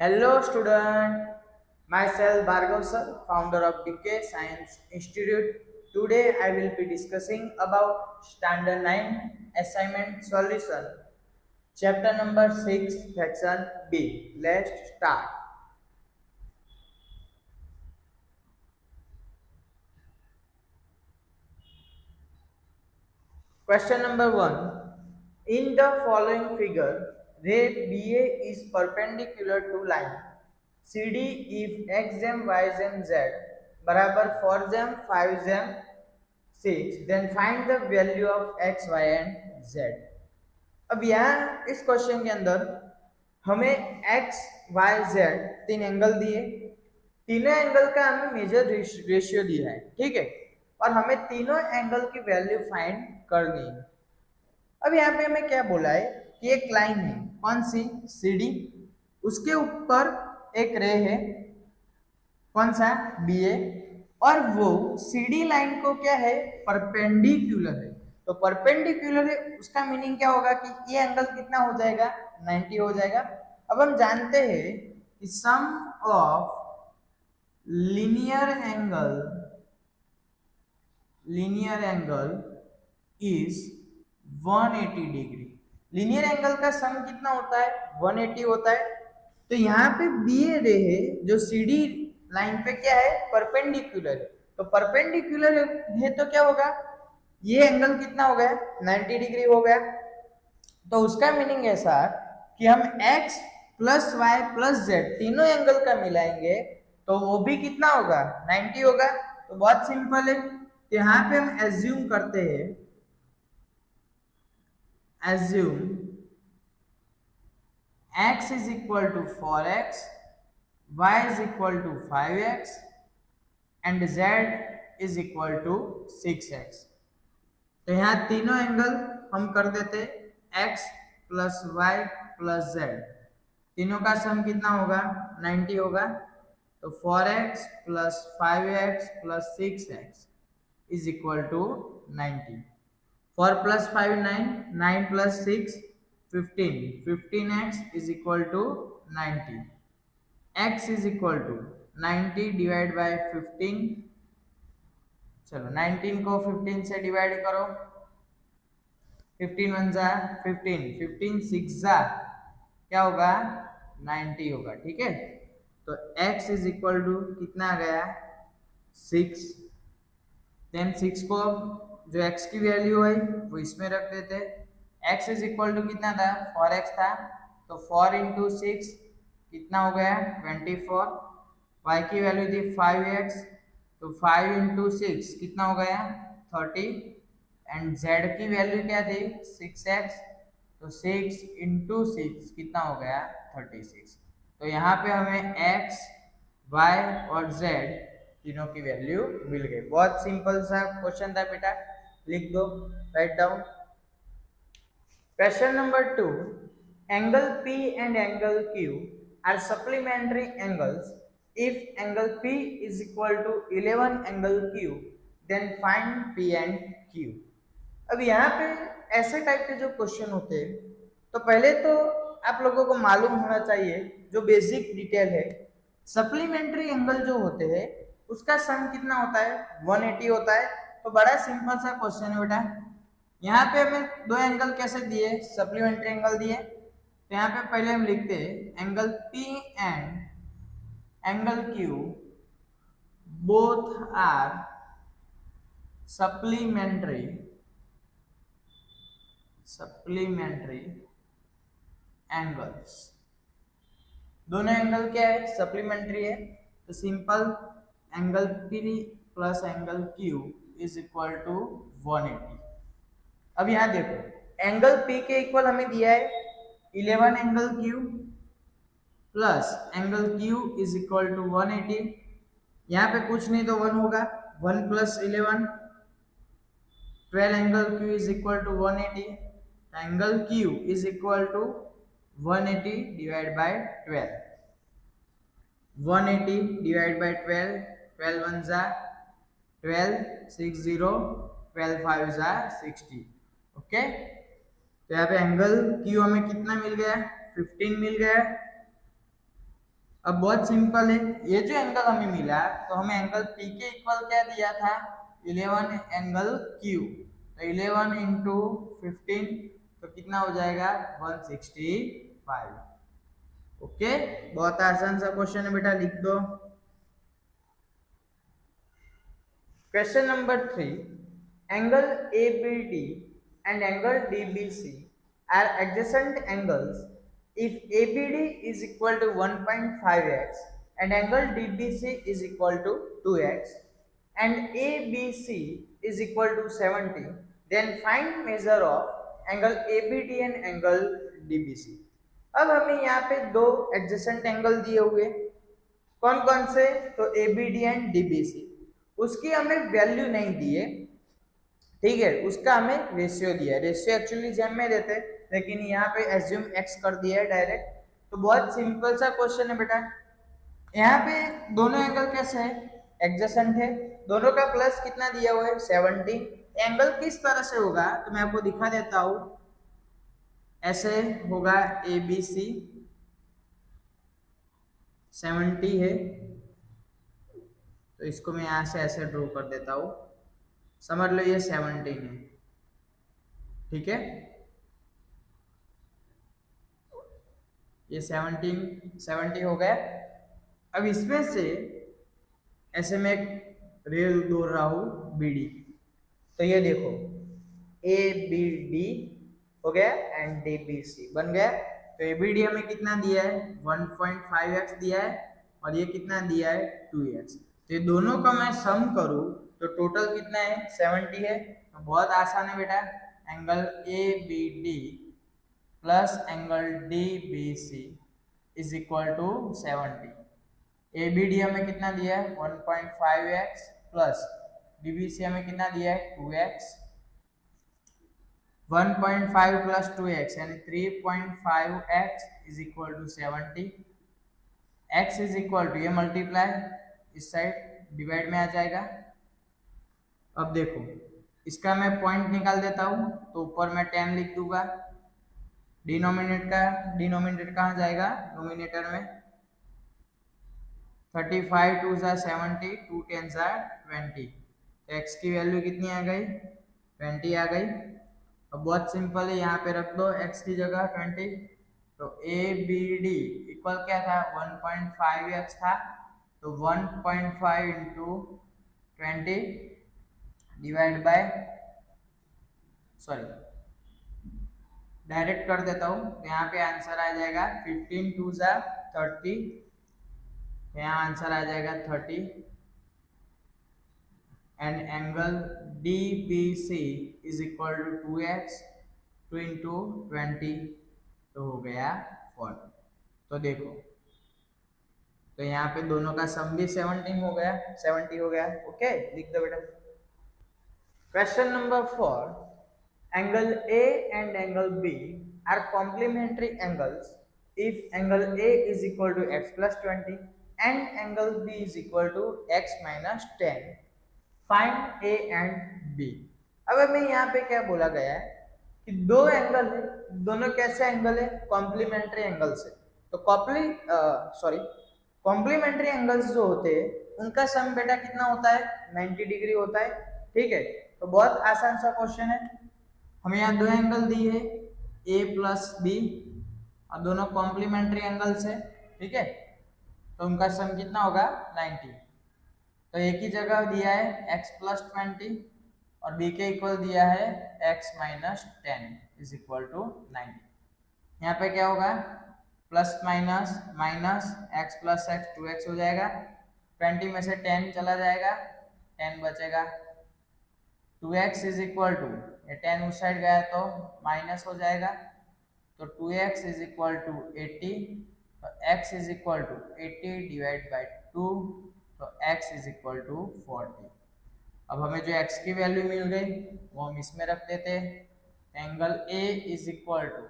Hello student, myself Bhargav sir, founder of DK Science Institute. Today I will be discussing about Standard 9 assignment solution, chapter number 6, section B. Let's start. Question number 1. In the following figure, ray BA is perpendicular to line CD if x jam y jam z बराबर 4 jam 5 jam 6, then find the value of x y and z. अब यहाँ इस question के अंदर हमें x y z तीन angle दिए, तीनों एंगल का हमें मेजर रेशियो दिया है, ठीक है, और हमें तीनों एंगल की वैल्यू फाइंड करनी है। अब यहाँ पे हमें क्या बोला है कि एक लाइन है, कौन सी, CD, उसके ऊपर एक रे है, कौन सा, BA, और वो CD लाइन को क्या है, परपेंडिकुलर है। तो परपेंडिकुलर है उसका मीनिंग क्या होगा कि ये एंगल कितना हो जाएगा, 90 हो जाएगा। अब हम जानते हैं कि sum of linear angle is 180 degree. Linear angle का सम कितना होता है, 180 होता है। तो यहाँ पे BA रे है जो CD लाइन पे क्या है, परपेंडिकुलर है। तो परपेंडिकुलर है तो क्या होगा, ये एंगल कितना हो गया, 90 डिग्री हो गया। तो उसका मीनिंग ऐसा कि हम x plus y plus z तीनों एंगल का मिलाएंगे तो वो भी कितना होगा, 90 होगा। तो बहुत सिंपल है। तो यहाँ पे हम एज्यूम करते हैं, assume x is equal to 4x, y is equal to 5x and z is equal to 6x। तो यहाँ तीनों एंगल हम कर देते x plus y plus z, तीनों का सम कितना होगा, 90 होगा। तो 4x plus 5x plus 6x is equal to 90। 4 plus 5 9, 9 plus 6 15, 15x is equal to 90। x is equal to 90 divide by 15। चलो 19 को 15 से डिवाइड करो, 15 1 जा 15, 15 6 जा क्या होगा, 90 होगा, ठीक है। तो x is equal to कितना आ गया, 6। देन 6 को जो x की वैल्यू है वो इसमें रख देते। x इज इक्वल टू कितना था, 4x था, तो 4 इंटू 6 कितना हो गया, 24। y की वैल्यू थी 5x, तो 5 इंटू 6 कितना हो गया, 30। एंड z की वैल्यू क्या थी, 6x, तो 6 इंटू 6 कितना हो गया, 36। तो यहाँ पे हमें x, y और z तीनों की वैल्यू मिल गई। बहुत सिंपल सा क्वेश्चन था बेटा, लिख दो, write down. Question number 2, angle P and angle Q are supplementary angles. If angle P is equal to 11 angle Q, then find P and Q। अब यहाँ पे ऐसे टाइप के जो क्वेश्चन होते हैं, तो पहले तो आप लोगों को मालूम होना चाहिए जो बेसिक डिटेल है, सप्लीमेंट्री एंगल जो होते हैं उसका सम कितना होता है, 180 होता है। तो बड़ा सिंपल सा क्वेश्चन है बेटा। यहाँ पे हमें दो एंगल कैसे दिए, सप्लीमेंट्री एंगल दिए। तो यहाँ पे पहले हम लिखते हैं angle P and angle Q both are supplementary angles. दोनों एंगल क्या है, सप्लीमेंट्री है। तो simple angle P plus angle Q is equal to 180। अब यहाँ देखो, एंगल P के इक्वल हमें दिया है 11 angle Q plus angle Q is equal to 180। यहाँ पे कुछ नहीं तो 1 होगा, 1 plus 11, 12 angle Q is equal to 180। Angle Q is equal to 180 divide by 12, 180 divide by 12, 12 1 जा 12, 6 0, 12 5 जा 60। ओके, तो यहाँ पे एंगल Q हमें कितना मिल गया, 15 मिल गया। अब बहुत सिंपल है, ये जो एंगल हमें मिला तो हमें एंगल पी के इक्वल क्या दिया था, 11 एंगल क्यू। तो 11 इंटू 15 तो कितना हो जाएगा 165। ओके, बहुत आसान सा क्वेश्चन है बेटा, लिख दो। Question number 3, angle ABD and angle DBC are adjacent angles if ABD is equal to 1.5x and angle DBC is equal to 2x and ABC is equal to 70, then find measure of angle ABD and angle DBC। अब हमें यहाँ पे दो adjacent angle दिए हुए, कौन कौन से, तो ABD एंड DBC। उसकी हमें वैल्यू नहीं दी है, ठीक है, उसका हमें रेशियो दिया है। रेशियो एक्चुअली जेम में देते हैं, लेकिन यहाँ पे एज्यूम एक्स कर दिया है डायरेक्ट। तो बहुत सिंपल सा क्वेश्चन है बेटा। यहाँ पे दोनों एंगल कैसे है, एडजेसेंट है, दोनों का प्लस कितना दिया हुआ है 70। एंगल किस तरह से होगा तो मैं आपको दिखा देता हूं, ऐसे होगा ABC 70 है, तो इसको मैं यहाँ से ऐसे ड्रॉ कर देता हूं, समझ लो ये 17 है, ठीक है, ये 70 हो गया। अब इसमें से ऐसे मैं एक रेल दौड़ रहा हूं BD, तो ये देखो ABD हो गया एंड DBC बन गया। तो ABD हमें कितना दिया है 1.5x दिया है और ये कितना दिया है 2x। तो ये दोनों का मैं सम करूं तो टोटल कितना है 70 है। तो बहुत आसान है बेटा, angle ABD plus angle DBC is equal to 70। ABD हमें कितना दिया है 1.5x प्लस DBC हमें कितना दिया है 2x। 1.5 प्लस 2x यानी 3.5x is equal to 70। x is equal to, ये मल्टीप्लाई इस साइड डिवाइड में आ जाएगा। अब देखो इसका मैं पॉइंट निकाल देता हूं, तो ऊपर मैं 10 लिख दूंगा, डिनोमिनेटर कहाँ जाएगा नोमिनेटर में, 35 2 ज़ा 70, 2 10 ज़ा 20, तो x की वैल्यू कितनी आ गई 20 आ गई। अब बहुत सिंपल है, यहाँ पे रख दो x की जगह 20। तो ABD इक्वल क्या था 1.5x था, तो 1.5 into 20 divide by, sorry direct कर देता हूँ, तो यहाँ पे आंसर आ जाएगा 15 2 ज़ा 30, यहाँ आंसर आ जाएगा 30 and angle DBC is equal to 2x, 2 into 20 तो हो गया 40। तो देखो, तो यहाँ पे दोनों का सम भी 70 हो गया। ओके, लिख दो बेटा। Question number 4, angle A and angle B are complementary angles if angle A is equal to x plus 20 and angle B is equal to x minus 10, find A and B। अब हमें यहाँ पे क्या बोला गया है कि दो एंगल है, दोनों कैसे एंगल है, कॉम्प्लीमेंट्री एंगल्स है। तो कॉम्प्लीमेंट्री एंगल्स जो होते हैं उनका सम बेटा कितना होता है 90 डिग्री होता है, ठीक है। तो बहुत आसान सा क्वेश्चन है, हमें यहाँ दो एंगल दिए है A प्लस B और दोनों कॉम्प्लीमेंट्री एंगल्स है, ठीक है, तो उनका सम कितना होगा 90। तो एक ही जगह दिया है x प्लस 20 और B के इक्वल दिया है x minus 10 is equal to 90। यहाँ पे क्या होगा plus minus minus x plus x 2x हो जाएगा, 20 में से 10 चला जाएगा, 10 बचेगा, 2x इज इक्वल टू, ये 10 उस साइड गया तो माइनस हो जाएगा, तो 2x इज इक्वल टू 80, तो x is equal to 80 divide by 2, तो x इज इक्वल टू 40। अब हमें जो x की वैल्यू मिल गई वो हम इसमें रख देते हैं। Angle A is equal to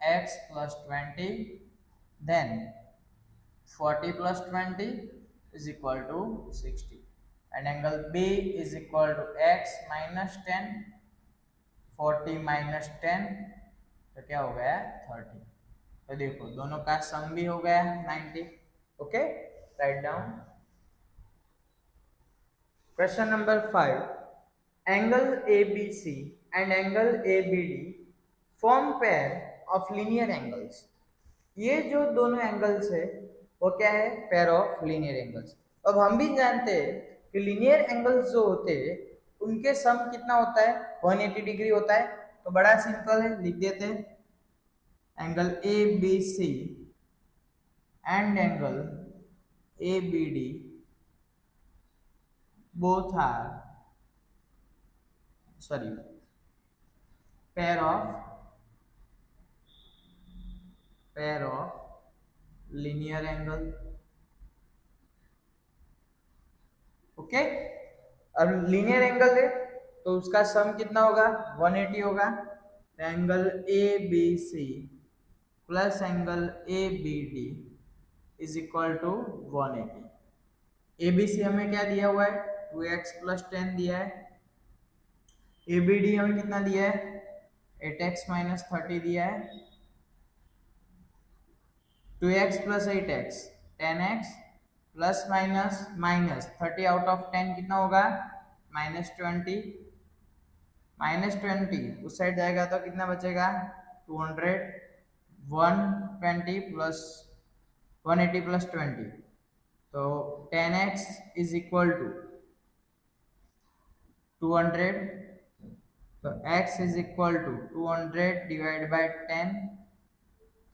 x plus 20 then 40 plus 20 is equal to 60 and angle B is equal to x minus 10, 40 minus 10 तो क्या हो गया 30। तो देखो दोनों का सम भी हो गया 90। Okay, write down. Question number 5, angle ABC and angle ABD form pair of linear angles. ये जो दोनों एंगल्स है वो क्या है, पेयर ऑफ लीनियर एंगल्स। अब हम भी जानते हैं कि लीनियर एंगल्स जो होते हैं उनके सम कितना होता है, 180 डिग्री होता है। तो बड़ा सिंपल है, लिख देते हैं angle ABC and angle ABD both are pair of linear angle। Okay, अब लीनियर एंगल है तो उसका सम कितना होगा, 180 होगा। Angle ABC plus angle ABD is equal to 180। ABC हमें क्या दिया हुआ है, 2x प्लस 10 दिया है। ABD हमें कितना दिया है, 8x माइनस 30 दिया है। 2x plus 8x 10x plus minus minus 30 out of 10 कितना होगा, -20। -20 उस साइड जाएगा तो कितना बचेगा, 200। 120 प्लस 180 प्लस 20 तो 10x इज इक्वल टू 200। तो x is equal to 200 divide by 10।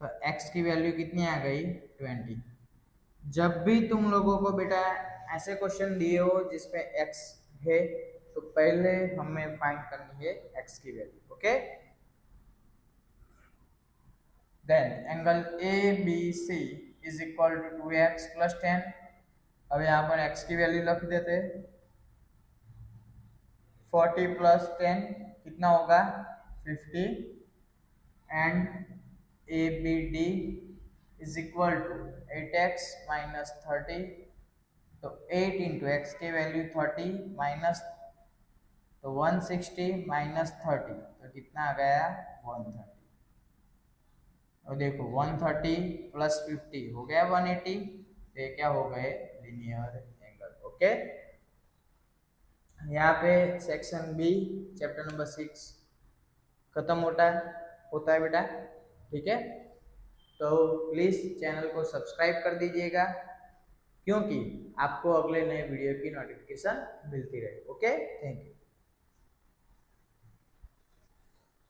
तो x की वैल्यू कितनी आ गई, 20। जब भी तुम लोगों को बेटा ऐसे क्वेश्चन दिए हो जिसमें x है तो पहले हमें फाइंड करनी है x की value. Okay, then angle ABC is equal to 2x plus 10। अब यहाँ पर x की वैल्यू रख देते हैं, 40 प्लस 10 कितना होगा, 50। And ABD is equal to 8x minus 30। तो 8 इंटू एक्स की वैल्यू 30 माइनस तो 160 माइनस 30 तो कितना आ गया, 130। और देखो 130 प्लस 50 हो गया 180। तो ये क्या हो गए, लीनियर एंगल। ओके, यहाँ पे सेक्शन बी चैप्टर नंबर 6 खत्म होता है बेटा। ठीक है, तो प्लीज चैनल को सब्सक्राइब कर दीजिएगा क्योंकि आपको अगले नए वीडियो की नोटिफिकेशन मिलती रहे। Okay, thank you.